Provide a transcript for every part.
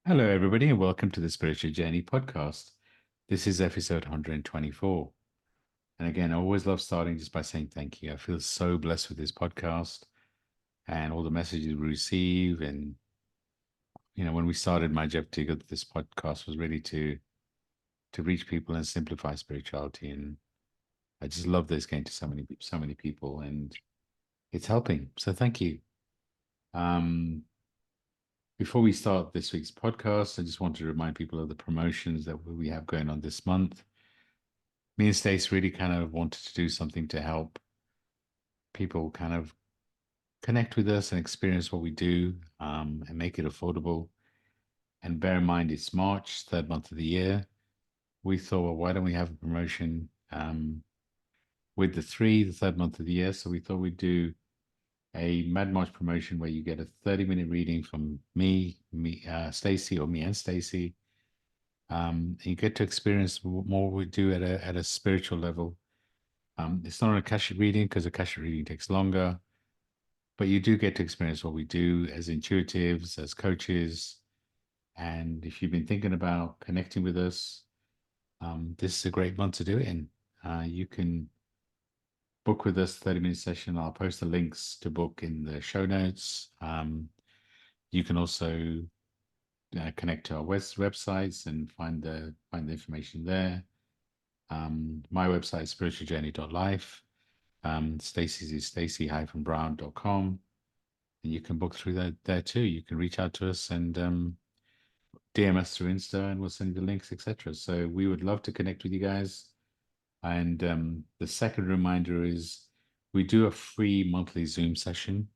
Hello, everybody, and welcome to the Spiritual Journey podcast. This is episode 124. And again, I always love starting just by saying thank you. I feel so blessed with this podcast and all the messages we receive. And, when we started, my objective of this podcast was really to reach people and simplify spirituality. And I just love this getting to so many people, and it's helping. So thank you. Um, Before we start this week's podcast, I just want to remind people of the promotions that we have going on this month. Me and Stacey really kind of wanted to do something to help people kind of connect with us and experience what we do, and make it affordable. And bear in mind, it's March, third month of the year. We thought, well, why don't we have a promotion with the third month of the year? So we thought we'd do a Mad March promotion where you get a 30-minute reading from Stacey, or me and Stacey. And you get to experience more we do at a spiritual level. It's not an Akashic reading because Akashic reading takes longer, but you do get to experience what we do as intuitives, as coaches. And if you've been thinking about connecting with us, this is a great month to do it in. You can book with us 30-minute session. I'll post the links to book in the show notes. You can also connect to our websites and find the information there. My website is spiritualjourney.life. Stacey's is stacy-brown.com. And you can book through that there too. You can reach out to us and DM us through Insta, and we'll send you the links, etc. So we would love to connect with you guys. And the second reminder is we do a free monthly Zoom session,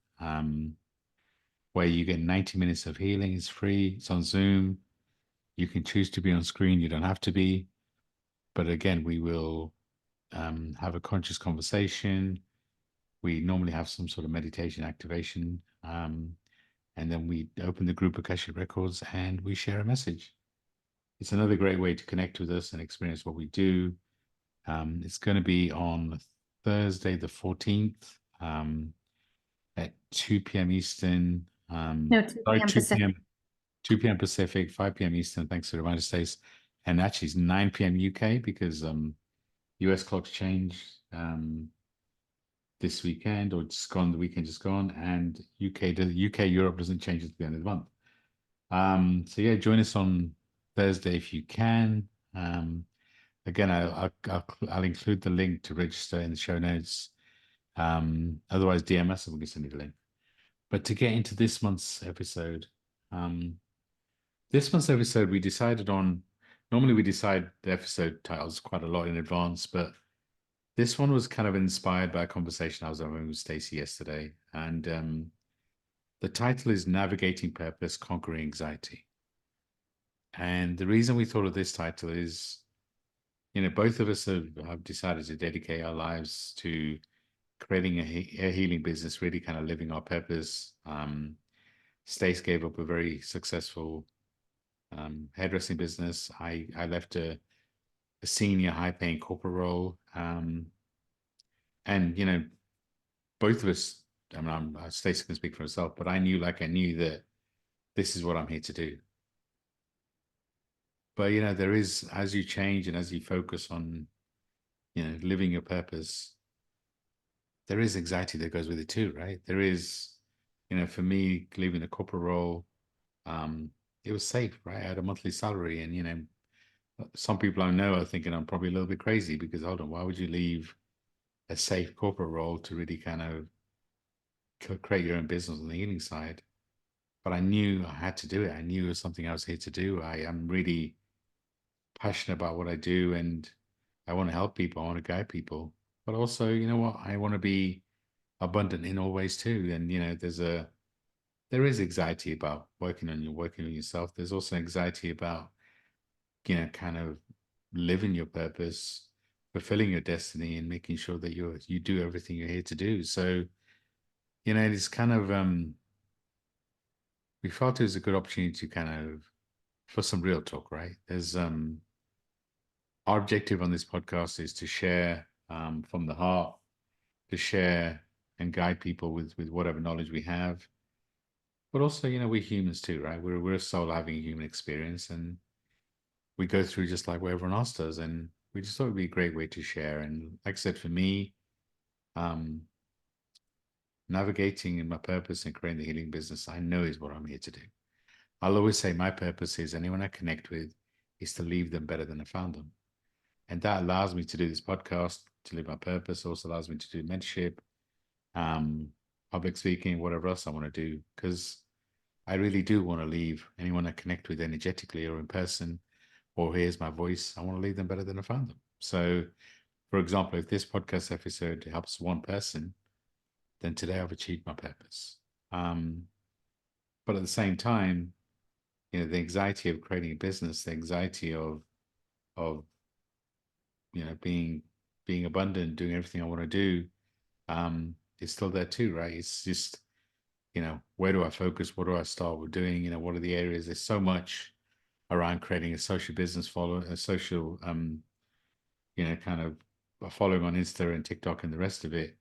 where you get 90 minutes of healing. It's free. It's on Zoom. You can choose to be on screen. You don't have to be. But again, we will have a conscious conversation. We normally have some sort of meditation activation. And then we open the group Akashic Records and we share a message. It's another great way to connect with us and experience what we do. It's going to be on Thursday, the 14th, at 2 p.m. Eastern. No, 2 Sorry, p.m. 2 Pacific. p.m. 2 p.m. Pacific, 5 p.m. Eastern. Thanks for the reminder, Stace. And actually, it's 9 p.m. UK because US clocks change this weekend, or just gone. The weekend just gone, and UK Europe doesn't change at the end of the month. So yeah, join us on Thursday if you can. Again, I'll include the link to register in the show notes. Otherwise, DM us and we can send you the link. But to get into um, this month's episode, we decided on. Normally, we decide the episode titles quite a lot in advance, but this one was kind of inspired by a conversation I was having with Stacey yesterday, and the title is "Navigating Purpose, Conquering Anxiety." And the reason we thought of this title is, both of us have decided to dedicate our lives to creating a healing business, really kind of living our purpose. Stace gave up a very successful hairdressing business. I left a senior high-paying corporate role. And, both of us, I mean, Stacey can speak for herself, but I knew that this is what I'm here to do. But, there is, as you change and as you focus on, living your purpose, there is anxiety that goes with it too, right? There is, for me, leaving a corporate role, it was safe, right? I had a monthly salary, and, some people I know are thinking I'm probably a little bit crazy because, hold on, why would you leave a safe corporate role to really kind of create your own business on the healing side? But I knew I had to do it. I knew it was something I was here to do. I am really passionate about what I do, and I want to help people. I want to guide people. But also, you know what? I want to be abundant in all ways too. And there is anxiety about working on yourself. There's also anxiety about, kind of living your purpose, fulfilling your destiny, and making sure that you do everything you're here to do. So, it's kind of we felt it was a good opportunity to kind of for some real talk, right? There's Our objective on this podcast is to share from the heart, to share and guide people with whatever knowledge we have. But also, we're humans too, right? We're a soul having a human experience, and we go through just like what everyone else does. And we just thought it'd be a great way to share. And like I said, for me, um, navigating in my purpose and creating the healing business, I know is what I'm here to do. I'll always say my purpose is anyone I connect with is to leave them better than I found them. And that allows me to do this podcast, to live my purpose, also allows me to do mentorship, um, public speaking, whatever else I want to do. Because I really do want to leave anyone I connect with energetically or in person or hears my voice, I want to leave them better than I found them. So, for example, if this podcast episode helps one person, then today I've achieved my purpose. Um, but at the same time, the anxiety of creating a business, the anxiety of being abundant, doing everything I want to do, is still there too, right? It's just, where do I focus? What do I start with doing? What are the areas? There's so much around creating a social business follow a social kind of a following on Insta and TikTok and the rest of it,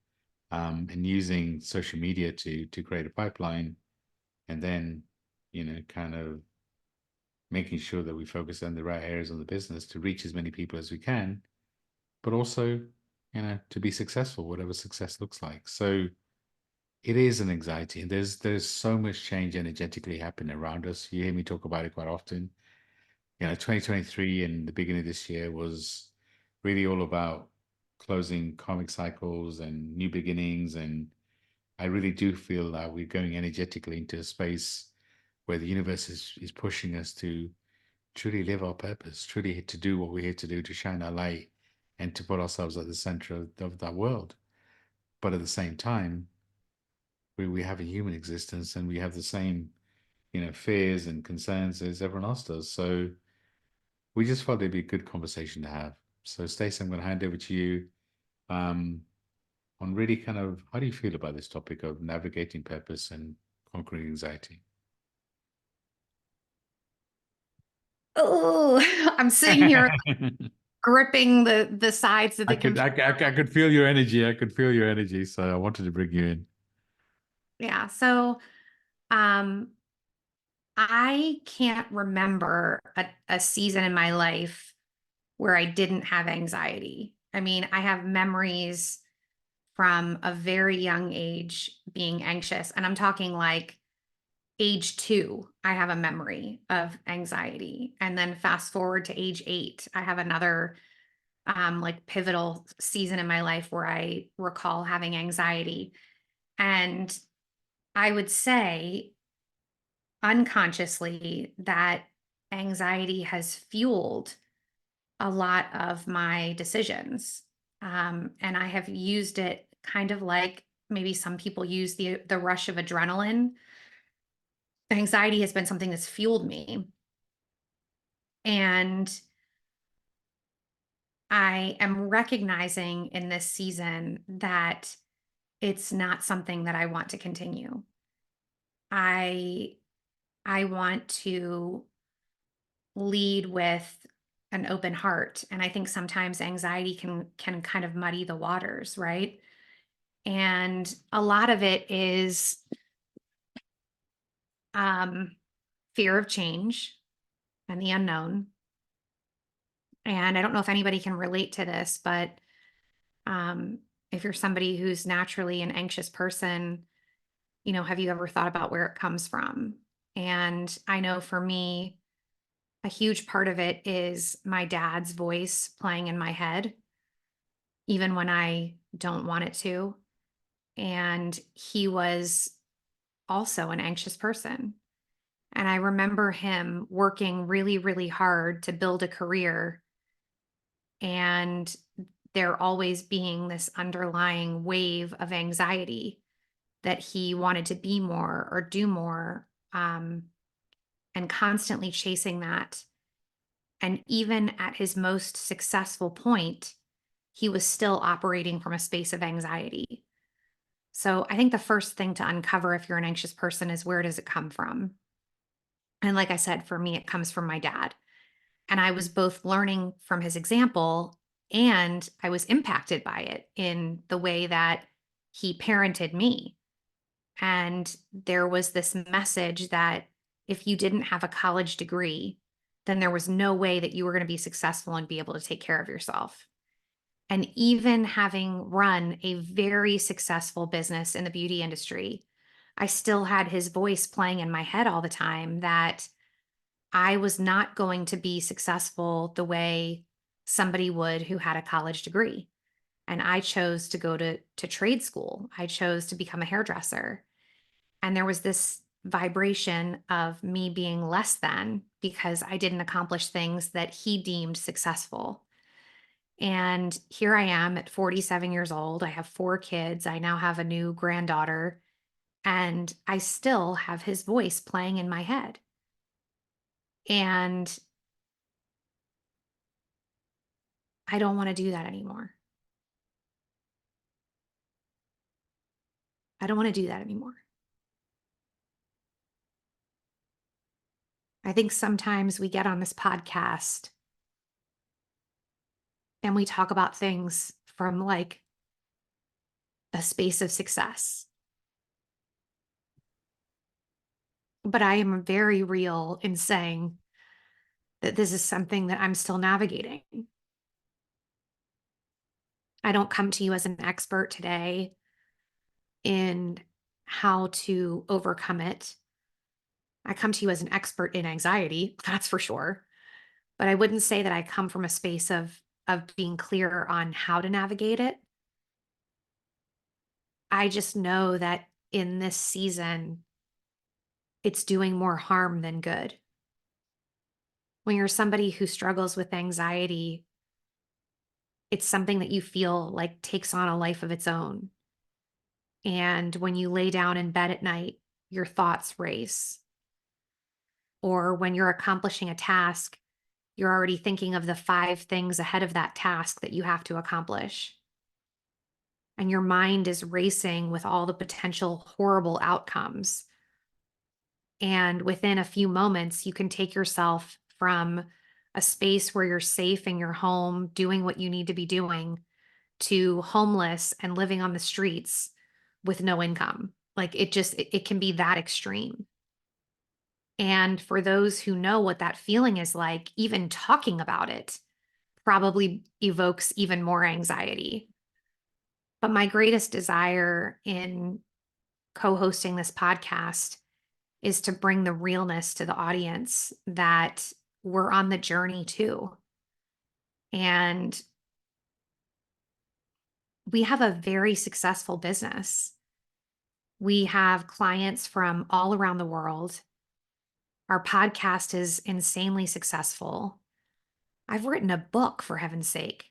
and using social media to create a pipeline, and then kind of making sure that we focus on the right areas of the business to reach as many people as we can, but also to be successful, whatever success looks like. So it is an anxiety, and there's so much change energetically happening around us. You hear me talk about it quite often. 2023 and the beginning of this year was really all about closing karmic cycles and new beginnings. And I really do feel that we're going energetically into a space where the universe is pushing us to truly live our purpose, truly to do what we're here to do, to shine our light and to put ourselves at the center of that world. But at the same time, we have a human existence and we have the same, fears and concerns as everyone else does. So we just thought it'd be a good conversation to have. So, Stacey, I'm going to hand over to you, um, on really kind of how do you feel about this topic of navigating purpose and conquering anxiety? Oh, I'm sitting here gripping the sides of I the could, computer. I could feel your energy. I could feel your energy. So I wanted to bring you in. Yeah. So, um, I can't remember a season in my life where I didn't have anxiety. I mean, I have memories from a very young age being anxious, and I'm talking like age 2, I have a memory of anxiety. And then fast forward to age 8, I have another like pivotal season in my life where I recall having anxiety. And I would say unconsciously that anxiety has fueled a lot of my decisions. And I have used it kind of like maybe some people use the rush of adrenaline. Anxiety has been something that's fueled me. And I am recognizing in this season that it's not something that I want to continue. I I want to lead with an open heart, and I think sometimes anxiety can kind of muddy the waters, right? And a lot of it is um fear of change and the unknown. And I don't know if anybody can relate to this, but um if you're somebody who's naturally an anxious person, have you ever thought about where it comes from? And I know for me, a huge part of it is my dad's voice playing in my head, even when I don't want it to. And he was also an anxious person. And I remember him working really, really hard to build a career, and there always being this underlying wave of anxiety that he wanted to be more or do more, and constantly chasing that. And even at his most successful point, he was still operating from a space of anxiety. So I think the first thing to uncover if you're an anxious person is, where does it come from? And like I said, for me, it comes from my dad. And I was both learning from his example and I was impacted by it in the way that he parented me. And there was this message that if you didn't have a college degree, then there was no way that you were going to be successful and be able to take care of yourself. And even having run a very successful business in the beauty industry, I still had his voice playing in my head all the time that I was not going to be successful the way somebody would who had a college degree. And I chose to go to trade school. I chose to become a hairdresser. And there was this vibration of me being less than because I didn't accomplish things that he deemed successful. And here I am at 47 years old. I have 4 kids. I now have a new granddaughter, and I still have his voice playing in my head. And I don't want to do that anymore. I don't want to do that anymore. I think sometimes we get on this podcast and we talk about things from like a space of success. But I am very real in saying that this is something that I'm still navigating. I don't come to you as an expert today in how to overcome it. I come to you as an expert in anxiety, that's for sure. But I wouldn't say that I come from a space of being clear on how to navigate it. I just know that in this season, it's doing more harm than good. When you're somebody who struggles with anxiety, it's something that you feel like takes on a life of its own. And when you lay down in bed at night, your thoughts race. Or when you're accomplishing a task, you're already thinking of the 5 things ahead of that task that you have to accomplish. And your mind is racing with all the potential horrible outcomes. And within a few moments, you can take yourself from a space where you're safe in your home, doing what you need to be doing, to homeless and living on the streets with no income. Like it can be that extreme. And for those who know what that feeling is like, even talking about it probably evokes even more anxiety. But my greatest desire in co hosting this podcast is to bring the realness to the audience that we're on the journey too. And we have a very successful business. We have clients from all around the world. Our podcast is insanely successful. I've written a book, for heaven's sake.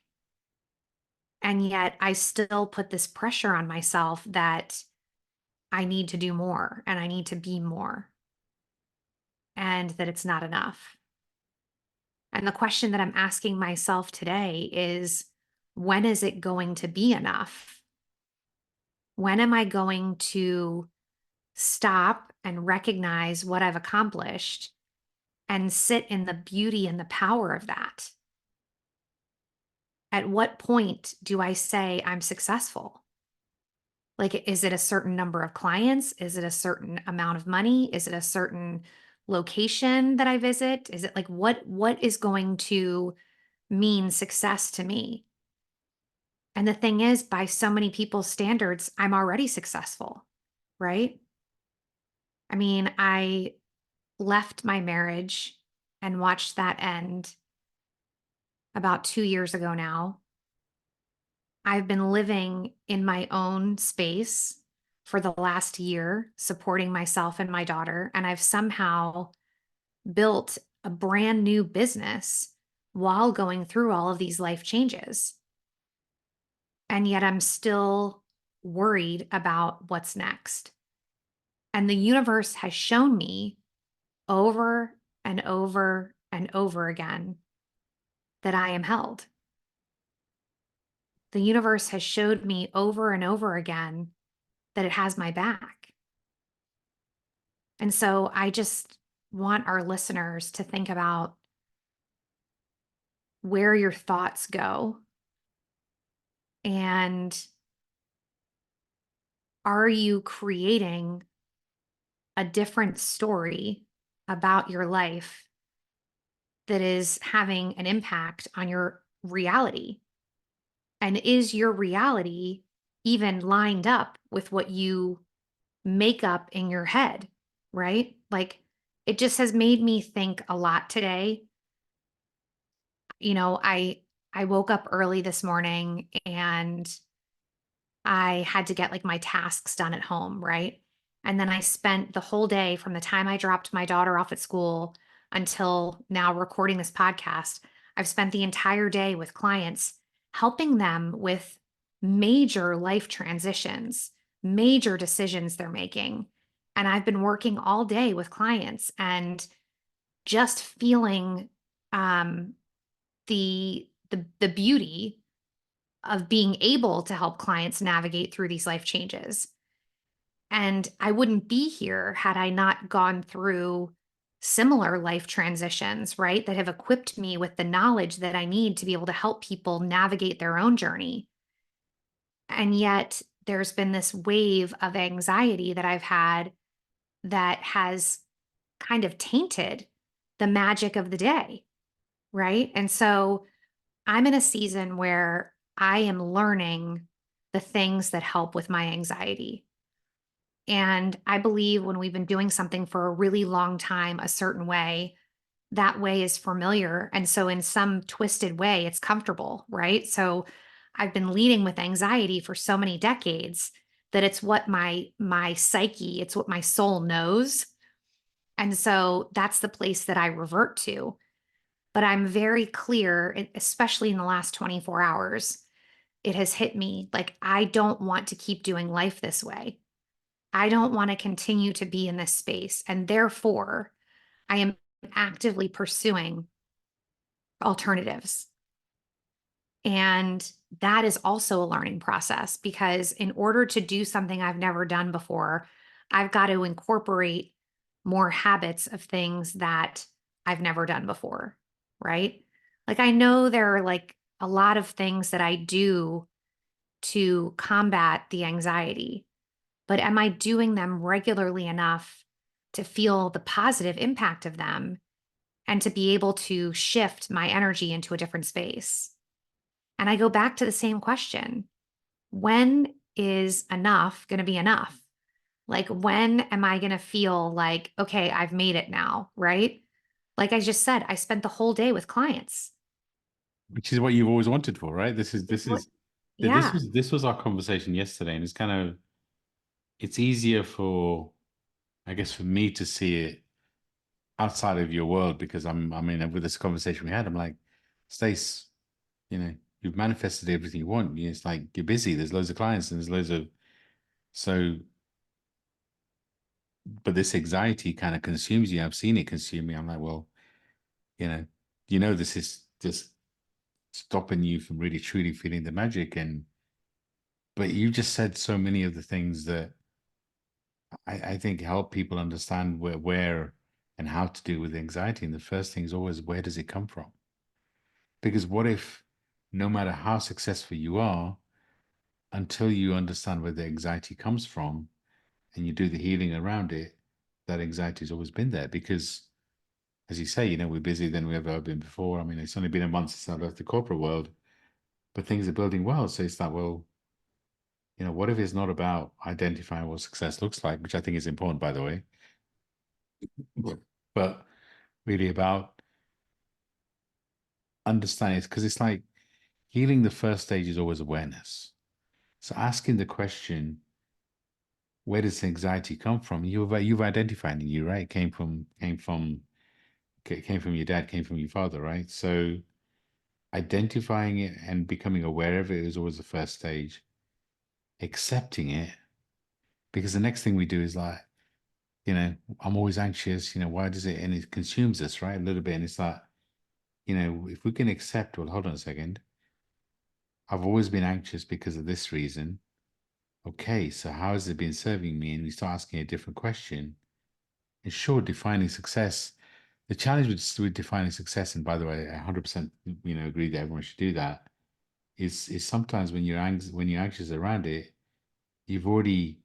And yet I still put this pressure on myself that I need to do more and I need to be more and that it's not enough. And the question that I'm asking myself today is, when is it going to be enough? When am I going to stop and recognize what I've accomplished and sit in the beauty and the power of that? At what point do I say I'm successful? Like, is it a certain number of clients? Is it a certain amount of money? Is it a certain location that I visit? Is it like what is going to mean success to me? And the thing is, by so many people's standards, I'm already successful, right? I mean, I left my marriage and watched that end about 2 years ago now. I've been living in my own space for the last year, supporting myself and my daughter, and I've somehow built a brand new business while going through all of these life changes. And yet I'm still worried about what's next. And the universe has shown me over and over and over again that I am held. The universe has showed me over and over again that it has my back. And so I just want our listeners to think about where your thoughts go and are you creating a different story about your life that is having an impact on your reality? And is your reality even lined up with what you make up in your head? Right? Like, it just has made me think a lot today. I woke up early this morning and I had to get like my tasks done at home, right? And then I spent the whole day from the time I dropped my daughter off at school until now recording this podcast. I've spent the entire day with clients helping them with major life transitions, major decisions they're making. And I've been working all day with clients and just feeling um, the beauty of being able to help clients navigate through these life changes. And I wouldn't be here had I not gone through similar life transitions, right? That have equipped me with the knowledge that I need to be able to help people navigate their own journey. And yet, there's been this wave of anxiety that I've had that has kind of tainted the magic of the day, right? And so I'm in a season where I am learning the things that help with my anxiety. And I believe when we've been doing something for a really long time a certain way, that way is familiar. And so, in some twisted way, it's comfortable, right? So, I've been leading with anxiety for so many decades that it's what my psyche, it's what my soul knows. And so that's the place that I revert to. But I'm very clear, especially in the last 24 hours, it has hit me like I don't want to keep doing life this way. I don't want to continue to be in this space. And therefore, I am actively pursuing alternatives. And that is also a learning process because in order to do something I've never done before, I've got to incorporate more habits of things that I've never done before. Right. Like I know there are like a lot of things that I do to combat the anxiety, but am I doing them regularly enough to feel the positive impact of them and to be able to shift my energy into a different space? And I go back to the same question. When is enough going to be enough? Like, when am I going to feel like, okay, I've made it now, right? Like I just said, I spent the whole day with clients. Which is what you've always wanted for, right? It's what, This yeah, was our conversation yesterday, and it's easier for, I guess, for me to see it outside of your world because I mean, with this conversation we had, I'm like, Stace, you've manifested everything you want. It's like you're busy. There's loads of clients and there's loads of so, but this anxiety kind of consumes you. I've seen it consume me. I'm like, well, you know, this is just stopping you from really truly feeling the magic. But you just said so many of the things that I think help people understand where and how to deal with anxiety. And the first thing is always, where does it come from? Because what if, no matter how successful you are, until you understand where the anxiety comes from and you do the healing around it, that anxiety has always been there. Because, as you say, we're busier than we've ever been before. I mean, it's only been a month since I left the corporate world, but things are building well. So it's like, well, what if it's not about identifying what success looks like, which I think is important, by the way, but really about understanding it? Because it's like healing, the first stage is always awareness. So asking the question, where does anxiety come from? You've identified it, right? It came from your dad, came from your father, right? So identifying it and becoming aware of it is always the first stage. Accepting it, because the next thing we do is like, I'm always anxious, why does it, and it consumes us, right? A little bit. And it's like, if we can accept, well, hold on a second. I've always been anxious because of this reason. Okay, so how has it been serving me? And we start asking a different question. And sure, defining success, the challenge with defining success, and by the way, I 100%, agree that everyone should do that, is sometimes when you're anxious around it, you've already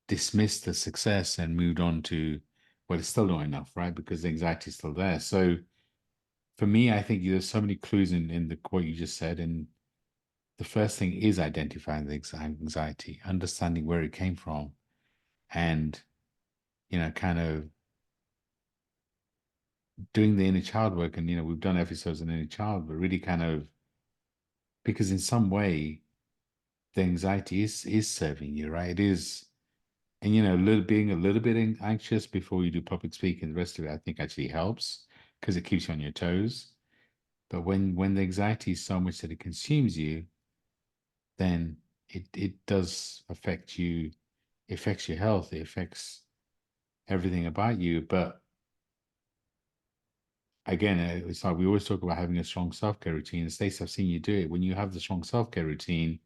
dismissed the success and moved on to, well, it's still not enough, right? Because the anxiety is still there. So for me, I think there's so many clues in the what you just said. And the first thing is identifying the anxiety, understanding where it came from, and kind of doing the inner child work. And we've done episodes on inner child, but really kind of, because in some way the anxiety is serving you, right? It is. And being a little bit anxious before you do public speaking, the rest of it, I think actually helps because it keeps you on your toes. But when the anxiety is so much that it consumes you, then it does affect you. It affects your health. It affects everything about you. But again, it's like we always talk about having a strong self-care routine. And Stacey, I've seen you do it. When you have the strong self-care routine,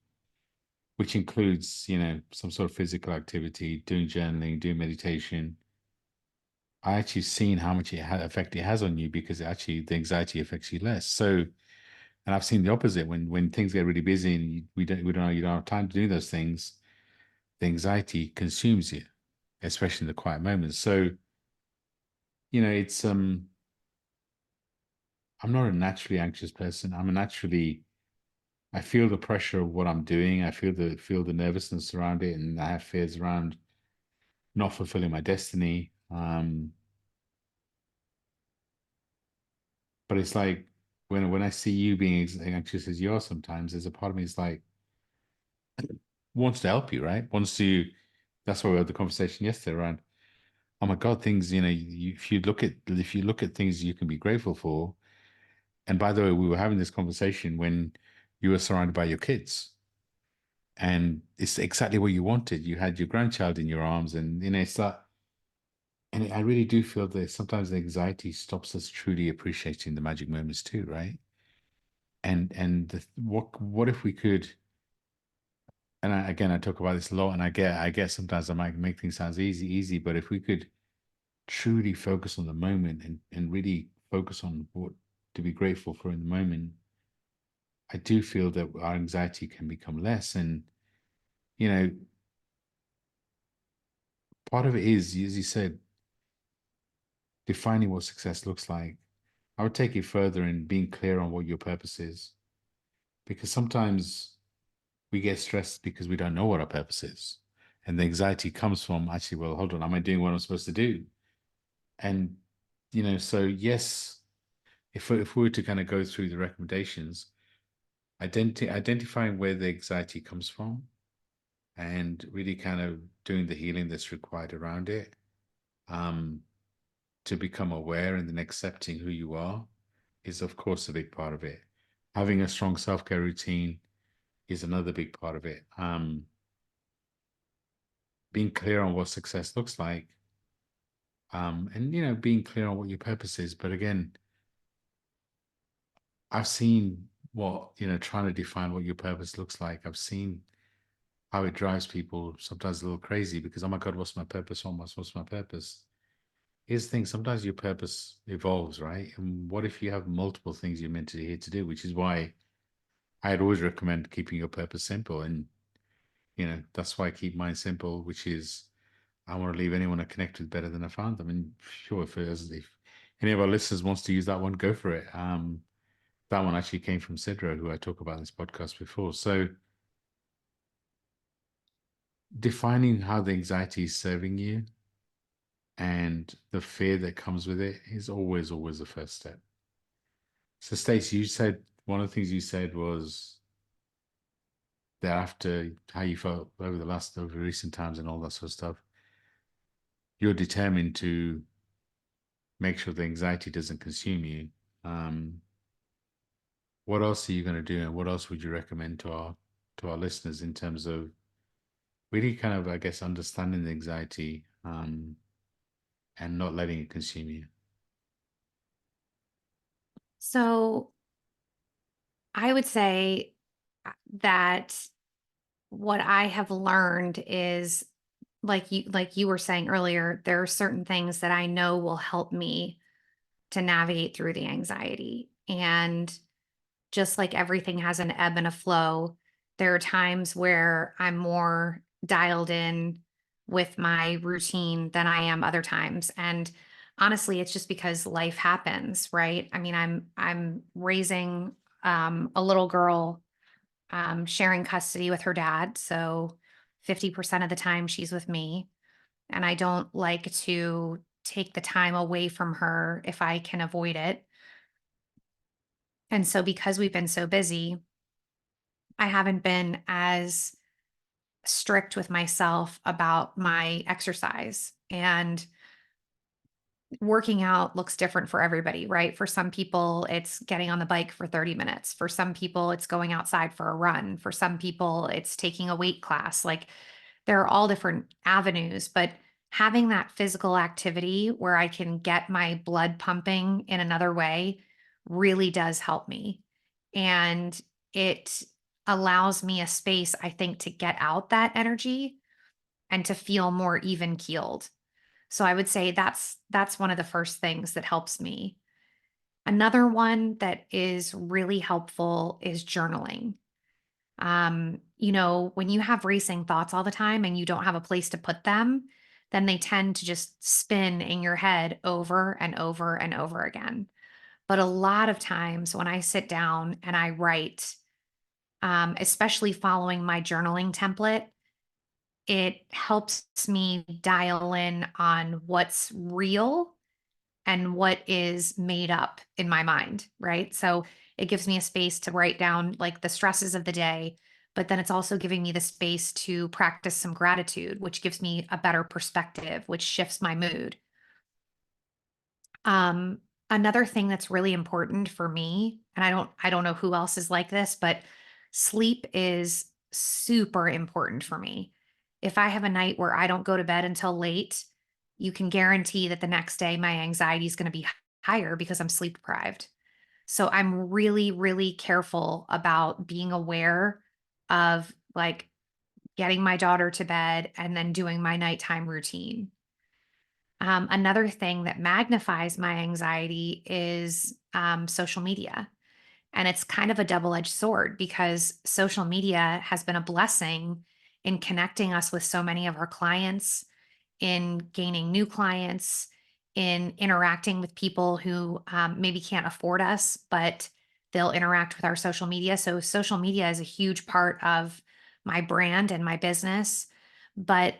which includes, some sort of physical activity, doing journaling, doing meditation, I actually seen how much effect it has on you because actually the anxiety affects you less. So, and I've seen the opposite when things get really busy and you don't have time to do those things, the anxiety consumes you, especially in the quiet moments. So, it's I'm not a naturally anxious person. I feel the pressure of what I'm doing. I feel the nervousness around it, and I have fears around not fulfilling my destiny. But it's like when I see you being as anxious as you are sometimes, there's a part of me is like wants to help you, right? Wants to. That's why we had the conversation yesterday around. Oh my God, things. If you look at things you can be grateful for. And by the way, we were having this conversation when you were surrounded by your kids, and it's exactly what you wanted. You had your grandchild in your arms, and it's that. And I really do feel that sometimes the anxiety stops us truly appreciating the magic moments too, right? What if we could, and again I talk about this a lot, and I get sometimes I might make things sound easy, but if we could truly focus on the moment and really focus on what to be grateful for in the moment, I do feel that our anxiety can become less. And you know part of it is, as you said, defining what success looks like. I would take it further in being clear on what your purpose is, because sometimes we get stressed because we don't know what our purpose is. And the anxiety comes from actually, well, hold on, am I doing what I'm supposed to do? And, so yes, if we were to kind of go through the recommendations, identifying where the anxiety comes from and really kind of doing the healing that's required around it, um, to become aware and then accepting who you are is, of course, a big part of it. Having a strong self-care routine is another big part of it. Being clear on what success looks like, and being clear on what your purpose is. But again, I've seen what trying to define what your purpose looks like. I've seen how it drives people sometimes a little crazy because, oh my God, what's my purpose? What's my purpose? Here's the thing, sometimes your purpose evolves, right? And what if you have multiple things you're meant to here to do, which is why I'd always recommend keeping your purpose simple. And that's why I keep mine simple, which is I want to leave anyone I connect with better than I found them. And sure, if any of our listeners wants to use that one, go for it. That one actually came from Sidra, who I talk about in this podcast before. So defining how the anxiety is serving you and the fear that comes with it is always, always the first step. So Stacey, you said one of the things you said was that after how you felt over recent times and all that sort of stuff, you're determined to make sure the anxiety doesn't consume you. Um, what else are you going to do, and what else would you recommend to our listeners in terms of really kind of, I guess, understanding the anxiety, and not letting it consume you? So I would say that what I have learned is like you were saying earlier, there are certain things that I know will help me to navigate through the anxiety. And just like everything has an ebb and a flow, there are times where I'm more dialed in with my routine than I am other times. And honestly, it's just because life happens, right? I mean, I'm raising a little girl, sharing custody with her dad. So 50% of the time she's with me. And I don't like to take the time away from her if I can avoid it. And so because we've been so busy, I haven't been as strict with myself about my exercise. And working out looks different for everybody, right? For some people, it's getting on the bike for 30 minutes. For some people, it's going outside for a run. For some people, it's taking a weight class. Like there are all different avenues, but having that physical activity where I can get my blood pumping in another way really does help me. And it allows me a space, I think, to get out that energy and to feel more even keeled. So I would say that's one of the first things that helps me. Another one that is really helpful is journaling. When you have racing thoughts all the time and you don't have a place to put them, then they tend to just spin in your head over and over and over again. But a lot of times when I sit down and I write, especially following my journaling template, it helps me dial in on what's real and what is made up in my mind, right? So it gives me a space to write down like the stresses of the day, but then it's also giving me the space to practice some gratitude, which gives me a better perspective, which shifts my mood. Um, Another thing that's really important for me, and I don't know who else is like this, but sleep is super important for me. If I have a night where I don't go to bed until late, you can guarantee that the next day my anxiety is going to be higher because I'm sleep deprived. So I'm really, really careful about being aware of like getting my daughter to bed and then doing my nighttime routine. Another thing that magnifies my anxiety is social media. And it's kind of a double edged sword because social media has been a blessing in connecting us with so many of our clients, in gaining new clients, in interacting with people who maybe can't afford us, but they'll interact with our social media. So, social media is a huge part of my brand and my business. But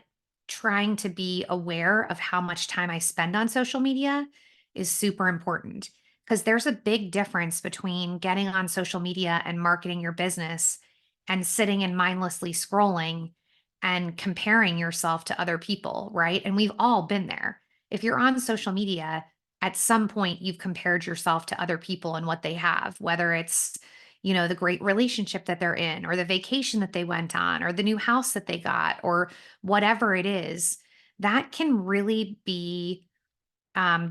trying to be aware of how much time I spend on social media is super important because there's a big difference between getting on social media and marketing your business and sitting and mindlessly scrolling and comparing yourself to other people, right? And we've all been there. If you're on social media, at some point you've compared yourself to other people and what they have, whether it's, the great relationship that they're in, or the vacation that they went on, or the new house that they got, or whatever it is, that can really be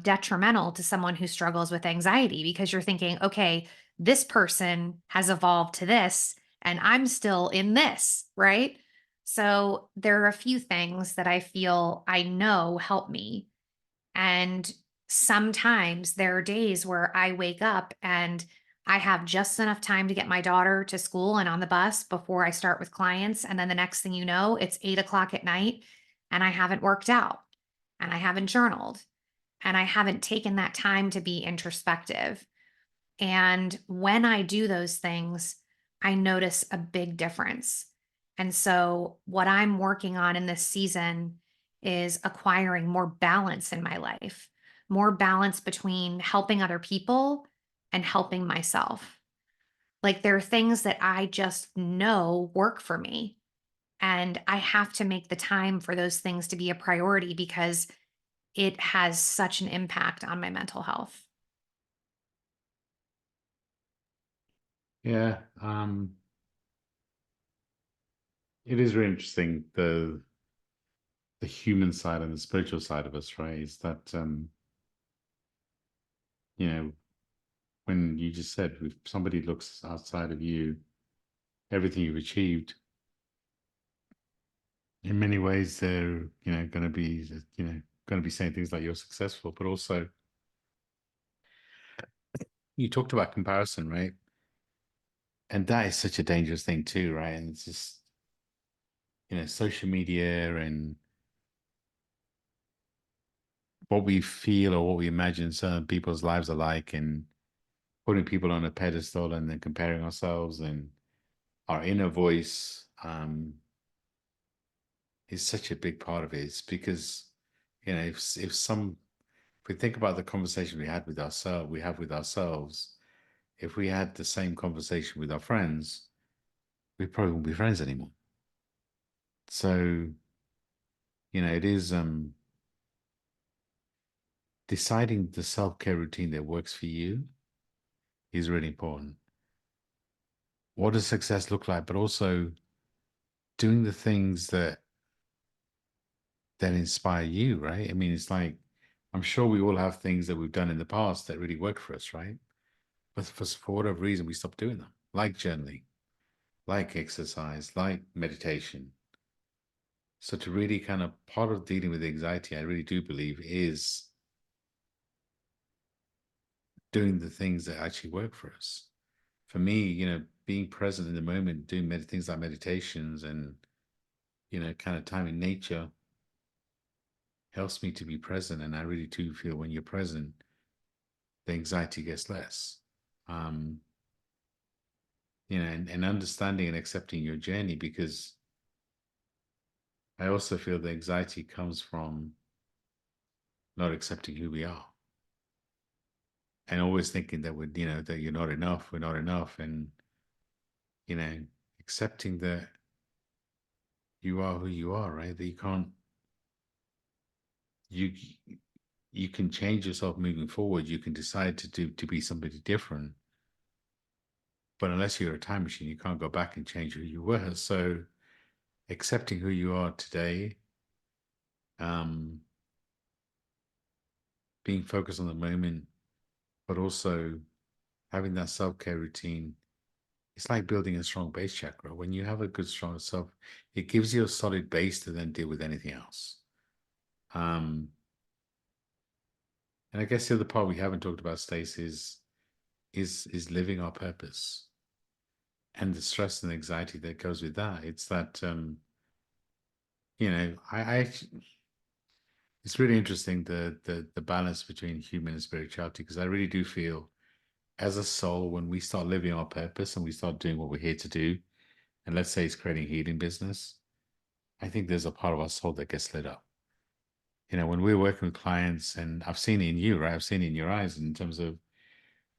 detrimental to someone who struggles with anxiety because you're thinking, okay, this person has evolved to this and I'm still in this, right? So there are a few things that I feel I know help me. And sometimes there are days where I wake up and I have just enough time to get my daughter to school and on the bus before I start with clients. And then the next thing you know, it's 8 o'clock at night and I haven't worked out and I haven't journaled and I haven't taken that time to be introspective. And when I do those things, I notice a big difference. And so, what I'm working on in this season is acquiring more balance in my life, more balance between helping other people and helping myself. Like, there are things that I just know work for me. And I have to make the time for those things to be a priority because it has such an impact on my mental health. Yeah, it is really interesting the human side and the spiritual side of us, right? Is that you know when you just said if somebody looks outside of you, everything you've achieved, in many ways they're going to be going to be saying things like you're successful, but also you talked about comparison, right? And that is such a dangerous thing too, right? And it's just social media and what we feel or what we imagine certain people's lives are like, and putting people on a pedestal and then comparing ourselves, and our inner voice is such a big part of it. It's because, if we think about the conversation we have with ourselves, if we had the same conversation with our friends, we probably wouldn't be friends anymore. So, it is deciding the self-care routine that works for you is really important. What does success look like? But also doing the things that inspire you, right? I mean, it's like, I'm sure we all have things that we've done in the past that really work for us, right? But for whatever reason, we stop doing them, like journaling, like exercise, like meditation. So to really kind of, part of dealing with anxiety, I really do believe, is doing the things that actually work for us. For me, being present in the moment, doing things like meditations and, kind of time in nature helps me to be present. And I really do feel when you're present, the anxiety gets less. Um, and understanding and accepting your journey, because I also feel the anxiety comes from not accepting who we are and always thinking that that you're not enough, we're not enough. And, you know, accepting that you are who you are, right? That you, you can change yourself moving forward. You can decide to be somebody different. But unless you're a time machine, you can't go back and change who you were. So accepting who you are today, um, being focused on the moment, but also having that self-care routine. It's like building a strong base chakra. When you have a good, strong self, it gives you a solid base to then deal with anything else. Um, and I guess the other part we haven't talked about, Stacey, is living our purpose and the stress and anxiety that goes with that. It's that it's really interesting, the balance between human and spirituality, because I really do feel as a soul, when we start living our purpose and we start doing what we're here to do, and let's say it's creating a healing business, I think there's a part of our soul that gets lit up. When we're working with clients, and I've seen it in you, right? I've seen it in your eyes in terms of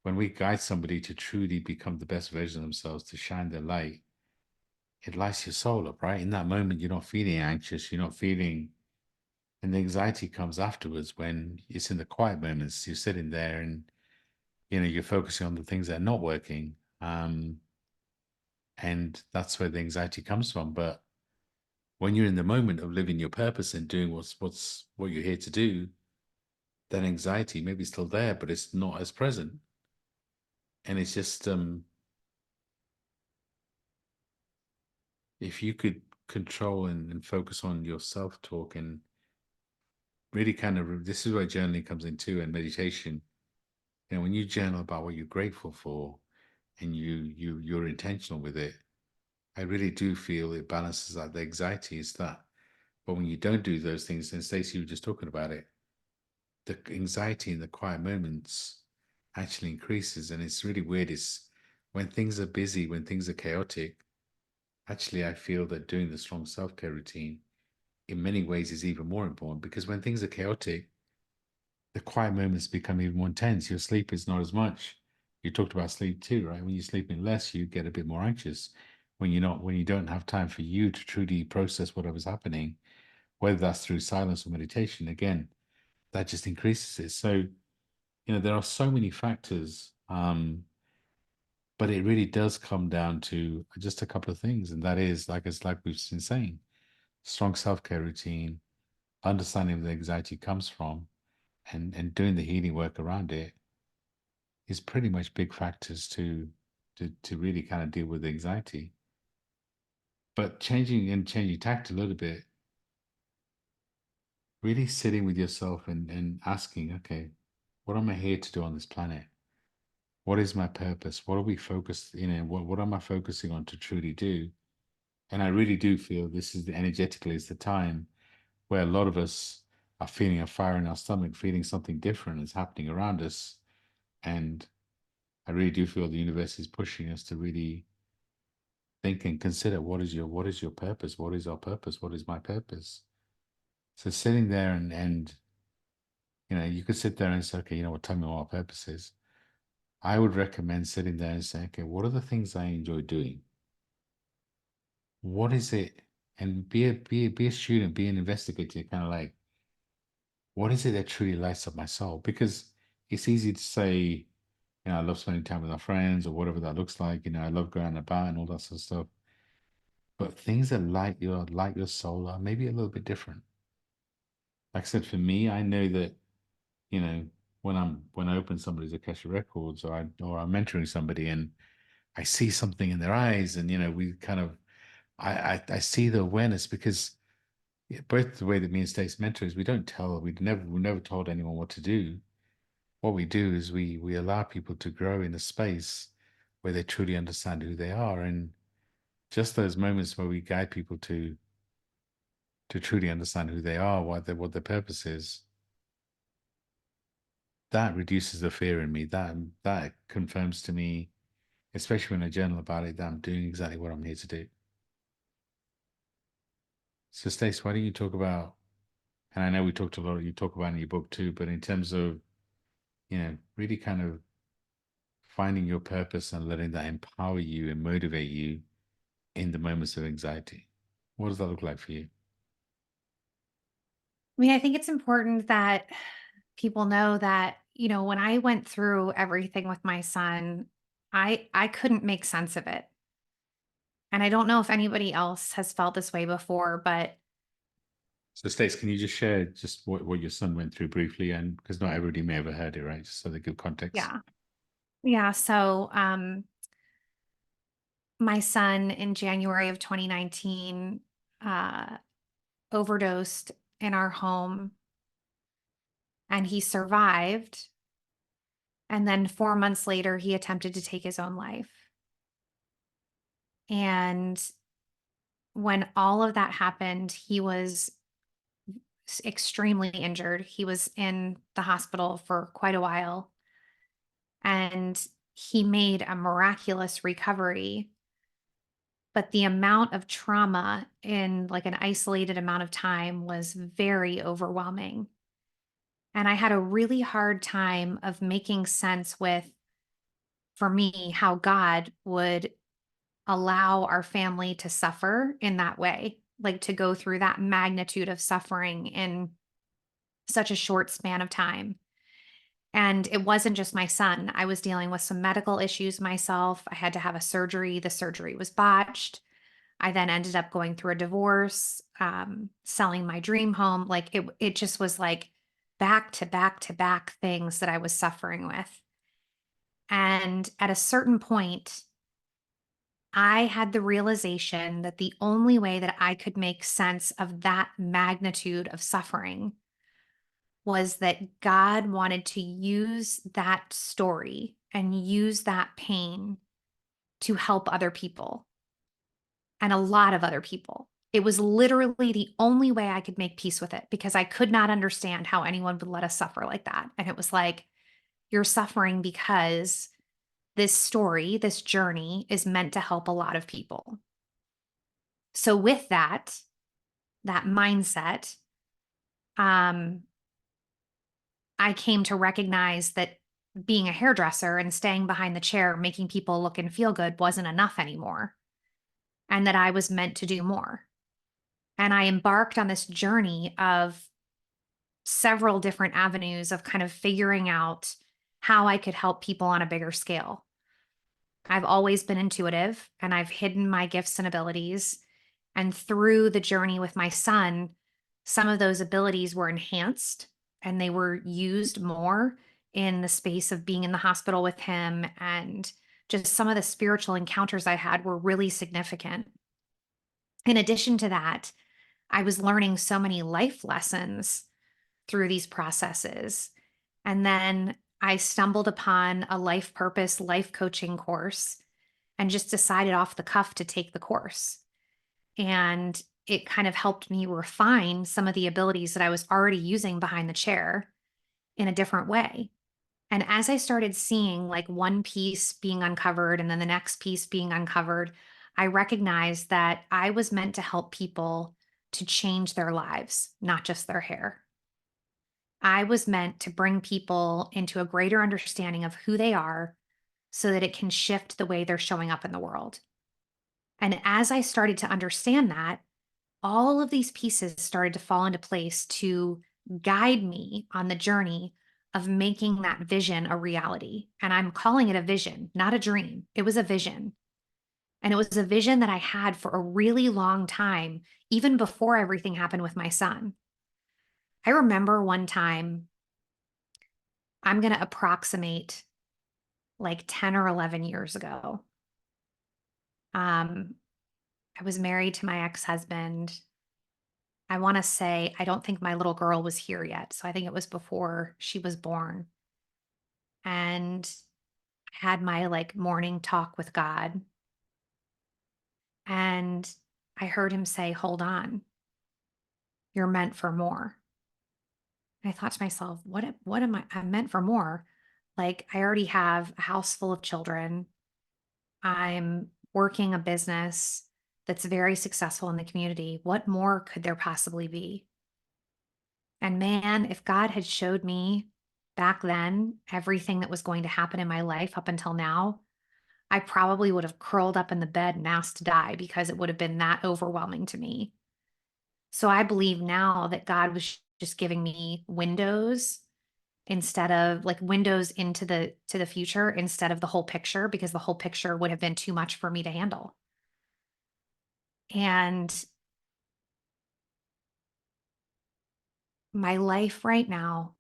when we guide somebody to truly become the best version of themselves, to shine their light, it lights your soul up, right? In that moment, you're not feeling anxious, you're not feeling, and the anxiety comes afterwards when it's in the quiet moments. You're sitting there and, you're focusing on the things that are not working. And that's where the anxiety comes from. But when you're in the moment of living your purpose and doing what you're here to do, that anxiety may be still there, but it's not as present. And it's just if you could control and focus on your self-talk and really kind of, this is where journaling comes into, and meditation. When you journal about what you're grateful for and you're intentional with it, I really do feel it balances out the anxiety. Is that, but when you don't do those things, and Stacey, you were just talking about it, the anxiety in the quiet moments actually increases. And it's really weird. Is when things are busy, when things are chaotic, actually, I feel that doing the strong self-care routine in many ways is even more important, because when things are chaotic, the quiet moments become even more intense. Your sleep is not as much. You talked about sleep too, right? When you're sleeping less, you get a bit more anxious. When you don't have time for you to truly process whatever's happening, whether that's through silence or meditation, again, that just increases it. So, there are so many factors, but it really does come down to just a couple of things. And that is, like we've been saying, strong self-care routine, understanding where the anxiety comes from, and doing the healing work around it is pretty much big factors to really kind of deal with anxiety. But changing tact a little bit, really sitting with yourself and asking, okay, what am I here to do on this planet? What is my purpose? What are we focused, what am I focusing on to truly do? And I really do feel this is energetically is the time where a lot of us are feeling a fire in our stomach, feeling something different is happening around us. And I really do feel the universe is pushing us to really think and consider what is your purpose? What is our purpose? What is my purpose? So sitting there and you could sit there and say, okay, what, tell me what our purpose is. I would recommend sitting there and saying, okay, what are the things I enjoy doing? What is it? And be a student, be an investigator, kind of like, what is it that truly lights up my soul? Because it's easy to say, I love spending time with my friends or whatever that looks like. I love going about and all that sort of stuff. But things that light your soul are maybe a little bit different. Like I said, for me, I know that, you know, when I open somebody's Akasha records or I'm mentoring somebody and I see something in their eyes and we kind of I see the awareness because both the way that me and Stacey mentor is we never told anyone what to do. What we do is we allow people to grow in a space where they truly understand who they are, and just those moments where we guide people to truly understand who they are, what their purpose is, that reduces the fear in me. That confirms to me, especially when I journal about it, that I'm doing exactly what I'm here to do. So, Stacey, why don't you talk about? And I know we talked a lot. You talk about in your book too, but in terms of really kind of finding your purpose and letting that empower you and motivate you in the moments of anxiety. What does that look like for you? I mean, I think it's important that people know that, when I went through everything with my son, I couldn't make sense of it. And I don't know if anybody else has felt this way before, but So, Stace, can you just share just what your son went through briefly? And because not everybody may have heard it, right? Just so they give context. yeah. Yeah, so my son in January of 2019 uh overdosed in our home, and he survived, and then 4 months later he attempted to take his own life. And when all of that happened, he was extremely injured. He was in the hospital for quite a while, and he made a miraculous recovery. But the amount of trauma in like an isolated amount of time was very overwhelming. And I had a really hard time of making sense with, for me, how God would allow our family to suffer in that way, like to go through that magnitude of suffering in such a short span of time. And it wasn't just my son. I was dealing with some medical issues myself. I had to have a surgery. The surgery was botched. I then ended up going through a divorce, selling my dream home. Like it just was like back to back to back things that I was suffering with. And at a certain point, I had the realization that the only way that I could make sense of that magnitude of suffering was that God wanted to use that story and use that pain to help other people, and a lot of other people. It was literally the only way I could make peace with it because I could not understand how anyone would let us suffer like that. And it was like, you're suffering because this story, this journey is meant to help a lot of people. So with that mindset, um, I came to recognize that being a hairdresser and staying behind the chair, making people look and feel good wasn't enough anymore, and that I was meant to do more. And I embarked on this journey of several different avenues of kind of figuring out how I could help people on a bigger scale. I've always been intuitive and I've hidden my gifts and abilities. And through the journey with my son, some of those abilities were enhanced and they were used more in the space of being in the hospital with him. And just some of the spiritual encounters I had were really significant. In addition to that, I was learning so many life lessons through these processes. And then I stumbled upon a life purpose, life coaching course and just decided off the cuff to take the course. And it kind of helped me refine some of the abilities that I was already using behind the chair in a different way. And as I started seeing like one piece being uncovered and then the next piece being uncovered, I recognized that I was meant to help people to change their lives, not just their hair. I was meant to bring people into a greater understanding of who they are so that it can shift the way they're showing up in the world. And as I started to understand that, all of these pieces started to fall into place to guide me on the journey of making that vision a reality. And I'm calling it a vision, not a dream. It was a vision. And it was a vision that I had for a really long time, even before everything happened with my son. I remember one time, I'm going to approximate like 10 or 11 years ago. Um, I was married to my ex husband. I want to say, I don't think my little girl was here yet. So I think it was before she was born. And I had my like morning talk with God. And I heard him say, "Hold on, you're meant for more." And I thought to myself, what am I? I'm meant for more. Like, I already have a house full of children. I'm working a business that's very successful in the community. What more could there possibly be? And man, if God had showed me back then everything that was going to happen in my life up until now, I probably would have curled up in the bed and asked to die because it would have been that overwhelming to me. So I believe now that God was just giving me windows instead of like windows into the future instead of the whole picture, because the whole picture would have been too much for me to handle. And my life right now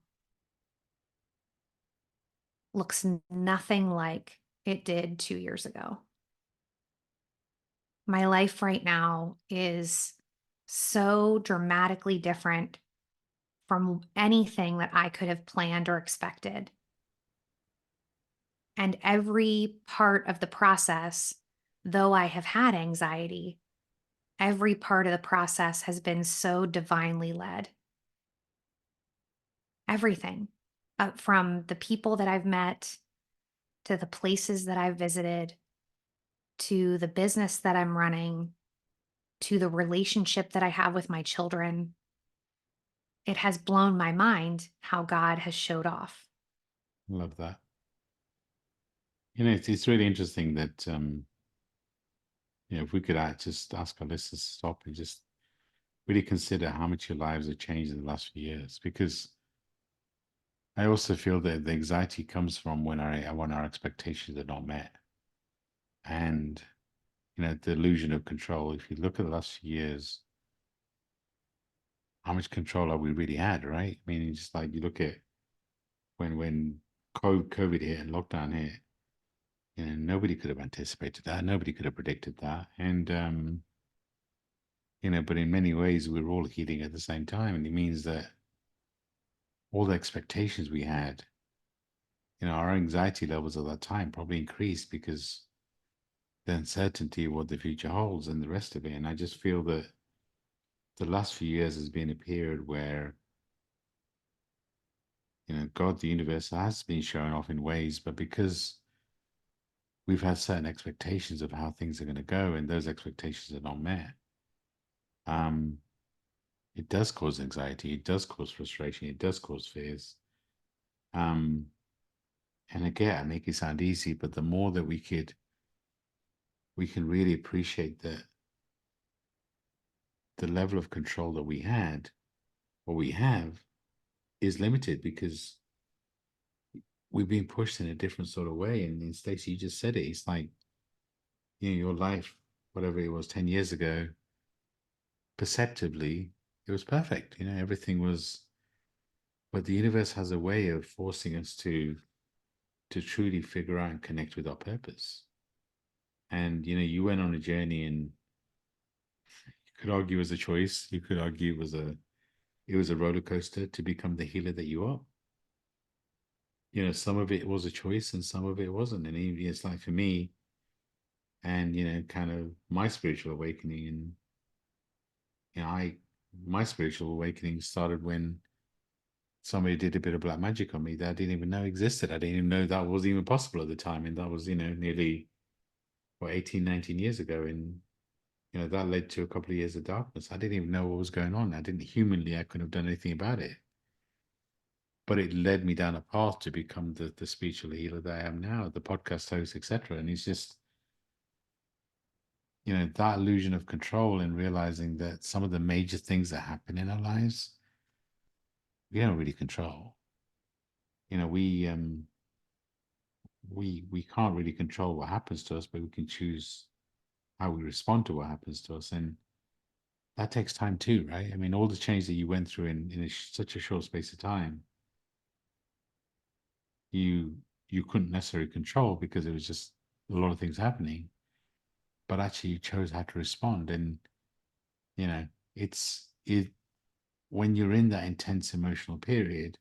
looks nothing like it did 2 years ago. My life right now is so dramatically different from anything that I could have planned or expected. And every part of the process, though I have had anxiety, every part of the process has been so divinely led. Everything, from the people that I've met, to the places that I've visited, to the business that I'm running, to the relationship that I have with my children. It has blown my mind how God has showed off. Love that. It's really interesting that if we could just ask our listeners to stop and just really consider how much your lives have changed in the last few years, because I also feel that the anxiety comes from when our expectations are not met, and the illusion of control. If you look at the last few years, how much control have we really had, right? I mean, it's just like you look at when COVID hit and lockdown hit, nobody could have anticipated that. Nobody could have predicted that. And, but in many ways, we're all healing at the same time. And it means that all the expectations we had, our anxiety levels at that time probably increased because the uncertainty of what the future holds and the rest of it. And I just feel that the last few years has been a period where, God, the universe has been showing off in ways, but because we've had certain expectations of how things are going to go, and those expectations are not met, um, it does cause anxiety, it does cause frustration, it does cause fears. Um, and again, I make it sound easy, but the more that we can really appreciate that the level of control that we had or we have is limited because we've been pushed in a different sort of way. And Stacey, you just said it. It's like, your life, whatever it was 10 years ago, perceptibly, it was perfect. Everything was, but the universe has a way of forcing us to truly figure out and connect with our purpose. And you went on a journey, and you could argue it was a choice. You could argue it was a roller coaster to become the healer that you are. Some of it was a choice and some of it wasn't. And even it's like for me, and kind of my spiritual awakening, and my spiritual awakening started when somebody did a bit of black magic on me that I didn't even know existed. I didn't even know that was even possible at the time. And that was, nearly, 18, 19 years ago. And, that led to a couple of years of darkness. I didn't even know what was going on. I couldn't have done anything about it. But it led me down a path to become the spiritual healer that I am now, the podcast host, etc. And it's just, that illusion of control and realizing that some of the major things that happen in our lives, we don't really control. You know, we can't really control what happens to us, but we can choose how we respond to what happens to us. And that takes time too, right? I mean, all the change that you went through in such a short space of time, you you couldn't necessarily control because it was just a lot of things happening. But actually, you chose how to respond, and you know, it when you're in that intense emotional period,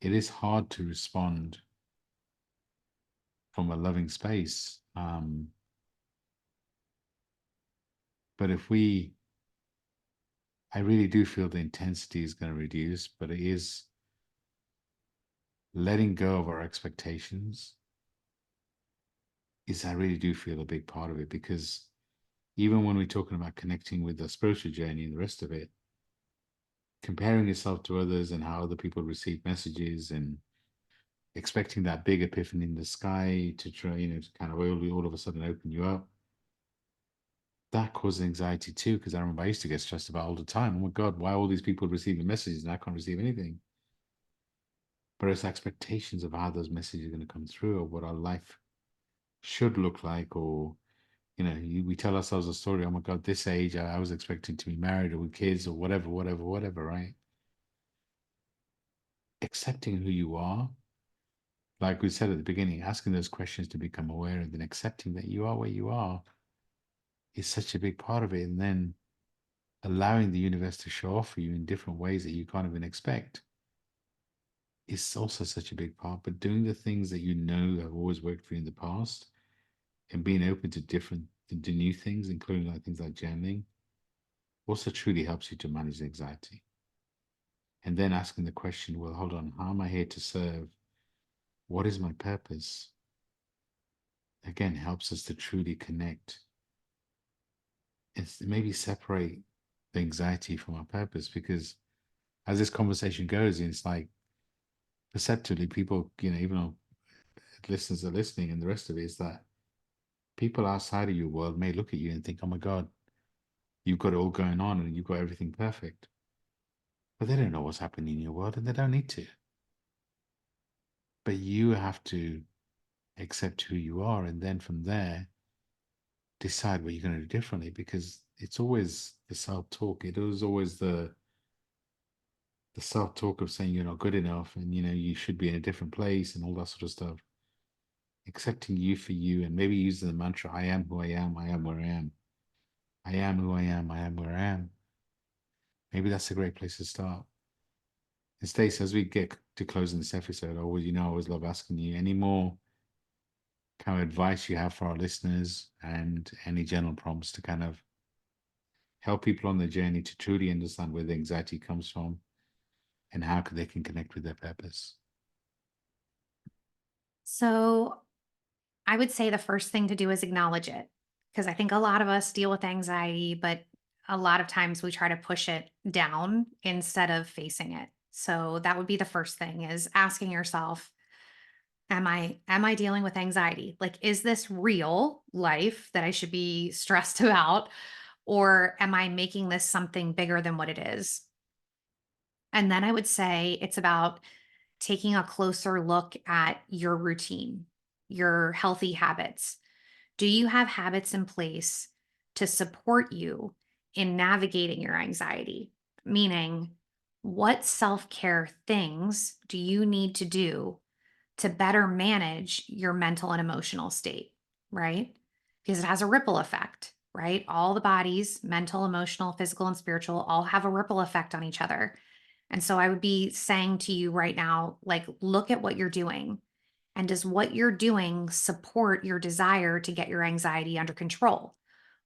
it is hard to respond from a loving space. But I really do feel the intensity is going to reduce, but it is letting go of our expectations is I really do feel a big part of it, because even when we're talking about connecting with the spiritual journey and the rest of it, comparing yourself to others and how other people receive messages and expecting that big epiphany in the sky to try, to kind of all of a sudden open you up, that causes anxiety too. Because I remember I used to get stressed about all the time. Oh my God, why are all these people receiving messages and I can't receive anything? But it's expectations of how those messages are going to come through, or what our life should look like, or we tell ourselves a story. Oh my God, this age I was expecting to be married or with kids or whatever, whatever, whatever. Right? Accepting who you are, like we said at the beginning, asking those questions to become aware, and then accepting that you are where you are is such a big part of it. And then allowing the universe to show off for you in different ways that you can't even expect is also such a big part. But doing the things that you know have always worked for you in the past, and being open to to new things, including like things like journaling, also truly helps you to manage anxiety. And then asking the question, well, hold on, how am I here to serve? What is my purpose? Again, helps us to truly connect. It's maybe separate the anxiety from our purpose, because as this conversation goes, it's like perceptively people, even though listeners are listening and the rest of it, is that people outside of your world may look at you and think, oh my God, you've got it all going on and you've got everything perfect. But they don't know what's happening in your world, and they don't need to. But you have to accept who you are, and then from there, decide what you're going to do differently, because it's always the self-talk. It is always the self-talk of saying you're not good enough, and you should be in a different place and all that sort of stuff. Accepting you for you, and maybe using the mantra, I am who I am, I am where I am. I am who I am where I am. Maybe that's a great place to start. And Stacey, as we get to closing this episode, I always love asking you any more kind of advice you have for our listeners, and any general prompts to kind of help people on the journey to truly understand where the anxiety comes from and how they can connect with their purpose. So I would say the first thing to do is acknowledge it, because I think a lot of us deal with anxiety, but a lot of times we try to push it down instead of facing it. So that would be the first thing, is asking yourself, am I dealing with anxiety? Like, is this real life that I should be stressed about, or am I making this something bigger than what it is? And then I would say it's about taking a closer look at your routine, your healthy habits. Do you have habits in place to support you in navigating your anxiety? Meaning, what self care things do you need to do to better manage your mental and emotional state, right? Because it has a ripple effect, right? All the bodies, mental, emotional, physical, and spiritual, all have a ripple effect on each other. And so I would be saying to you right now, like, look at what you're doing. And does what you're doing support your desire to get your anxiety under control?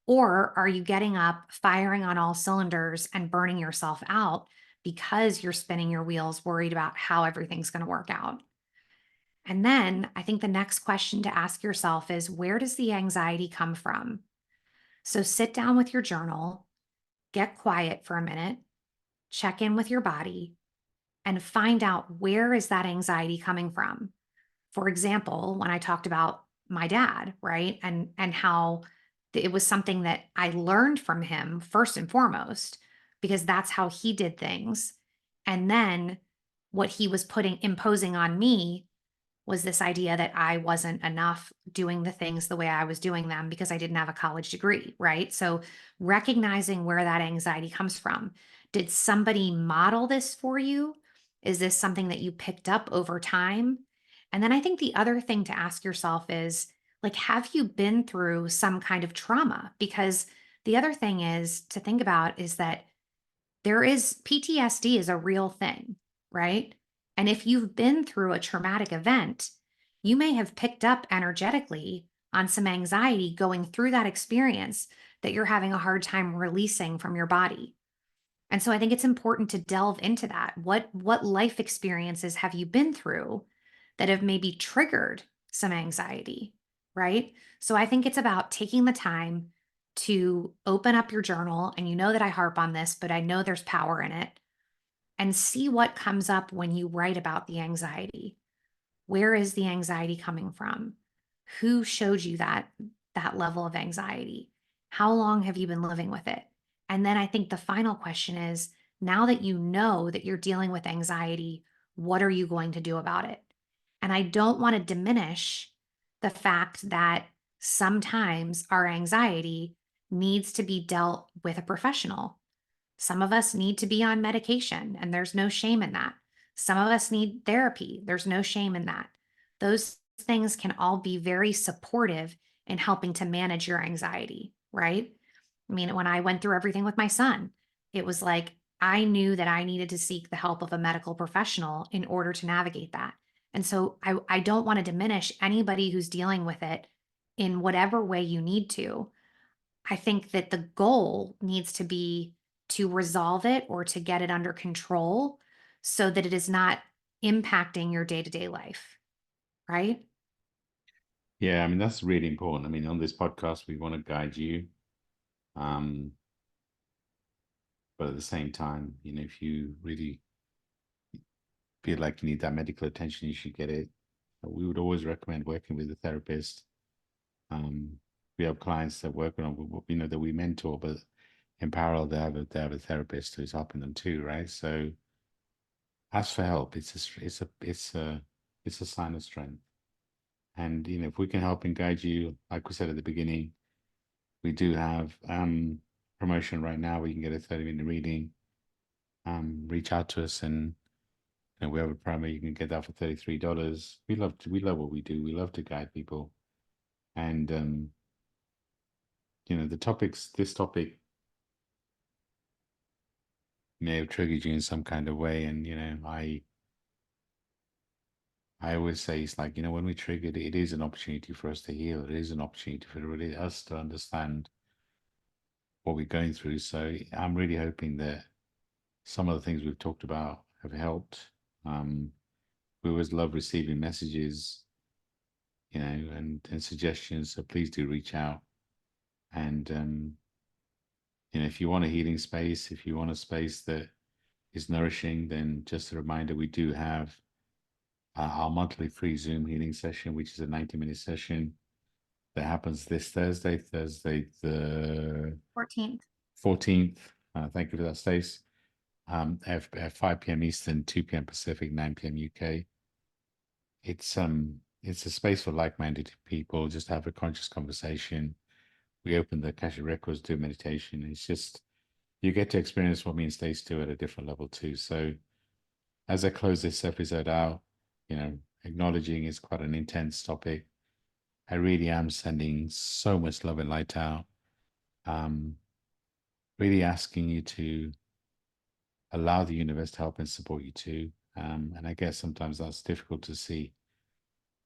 Or are you getting up, firing on all cylinders, and burning yourself out because you're spinning your wheels, worried about how everything's going to work out? And then I think the next question to ask yourself is, where does the anxiety come from? So sit down with your journal, get quiet for a minute, check in with your body, and find out, where is that anxiety coming from? For example, when I talked about my dad, right? And how it was something that I learned from him first and foremost, because that's how he did things. And then what he was putting imposing on me was this idea that I wasn't enough doing the things the way I was doing them because I didn't have a college degree, right? So recognizing where that anxiety comes from. Did somebody model this for you? Is this something that you picked up over time? And then I think the other thing to ask yourself is, like, have you been through some kind of trauma? Because the other thing is to think about is that there is PTSD is a real thing, right? And if you've been through a traumatic event, you may have picked up energetically on some anxiety going through that experience that you're having a hard time releasing from your body. And so I think it's important to delve into that. What life experiences have you been through that have maybe triggered some anxiety, right? So I think it's about taking the time to open up your journal, and you know that I harp on this, but I know there's power in it, and see what comes up when you write about the anxiety. Where is the anxiety coming from? Who showed you that level of anxiety? How long have you been living with it? And then I think the final question is, now that you know that you're dealing with anxiety, what are you going to do about it? And I don't want to diminish the fact that sometimes our anxiety needs to be dealt with a professional. Some of us need to be on medication, and there's no shame in that. Some of us need therapy. There's no shame in that. Those things can all be very supportive in helping to manage your anxiety, right? I mean, when I went through everything with my son, it was like I knew that I needed to seek the help of a medical professional in order to navigate that. And so I don't want to diminish anybody who's dealing with it in whatever way you need to. I think that the goal needs to be to resolve it or to get it under control so that it is not impacting your day-to-day life, right? Yeah, I mean, that's really important. I mean, on this podcast, we want to guide you. Um, but at the same time, if you really feel like you need that medical attention, you should get it. We would always recommend working with a therapist. Um, we have clients that work on, that we mentor, but in parallel, they have a therapist who's helping them too, right? So ask for help. It's a sign of strength. And if we can help and guide you, like we said at the beginning, we do have promotion right now where you can get a 30-minute reading. Reach out to us, and we have a promo. You can get that for $33. We love what we do. We love to guide people. And this topic may have triggered you in some kind of way. And I always say, it's like, when we triggered, it is an opportunity for us to heal. It is an opportunity for really us to understand what we're going through. So I'm really hoping that some of the things we've talked about have helped. Um, we always love receiving messages, and suggestions. So please do reach out. And if you want a healing space, if you want a space that is nourishing, then just a reminder, we do have our monthly free Zoom healing session, which is a 90-minute session that happens this Thursday the 14th. 14th. Thank you for that, Stace. At 5 p.m. Eastern, 2 p.m. Pacific, 9 p.m. UK. It's a space for like-minded people, just have a conscious conversation. We open the Akashic records, do meditation. It's just you get to experience what me and Stace do at a different level too. So as I close this episode out, acknowledging it's quite an intense topic. I really am sending so much love and light out. Um, really asking you to allow the universe to help and support you too. And I guess sometimes that's difficult to see.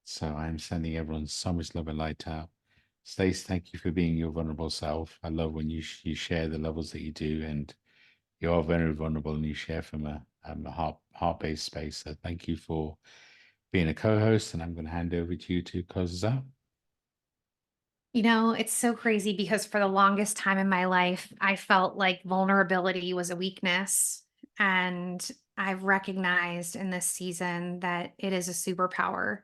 So I'm sending everyone so much love and light out. Stacey, thank you for being your vulnerable self. I love when you share the levels that you do, and you are very vulnerable, and you share from a heart-based space. So thank you for being a co-host, and I'm going to hand over to you to close us out. It's so crazy because for the longest time in my life, I felt like vulnerability was a weakness. And I've recognized in this season that it is a superpower.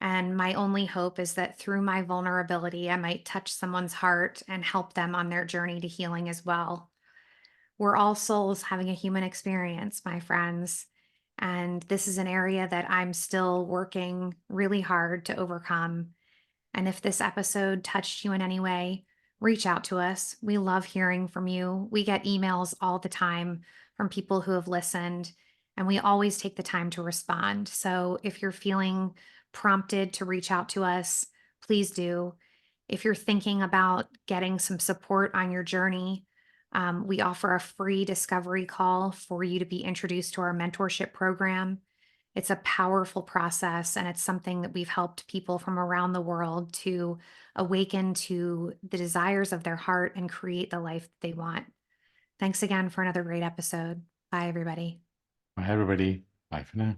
And my only hope is that through my vulnerability, I might touch someone's heart and help them on their journey to healing as well. We're all souls having a human experience, my friends. And this is an area that I'm still working really hard to overcome. And if this episode touched you in any way, reach out to us. We love hearing from you. We get emails all the time from people who have listened, and we always take the time to respond. So if you're feeling prompted to reach out to us, please do. If you're thinking about getting some support on your journey, we offer a free discovery call for you to be introduced to our mentorship program. It's a powerful process, and it's something that we've helped people from around the world to awaken to the desires of their heart and create the life they want. Thanks again for another great episode. Bye, everybody. Bye, everybody. Bye for now.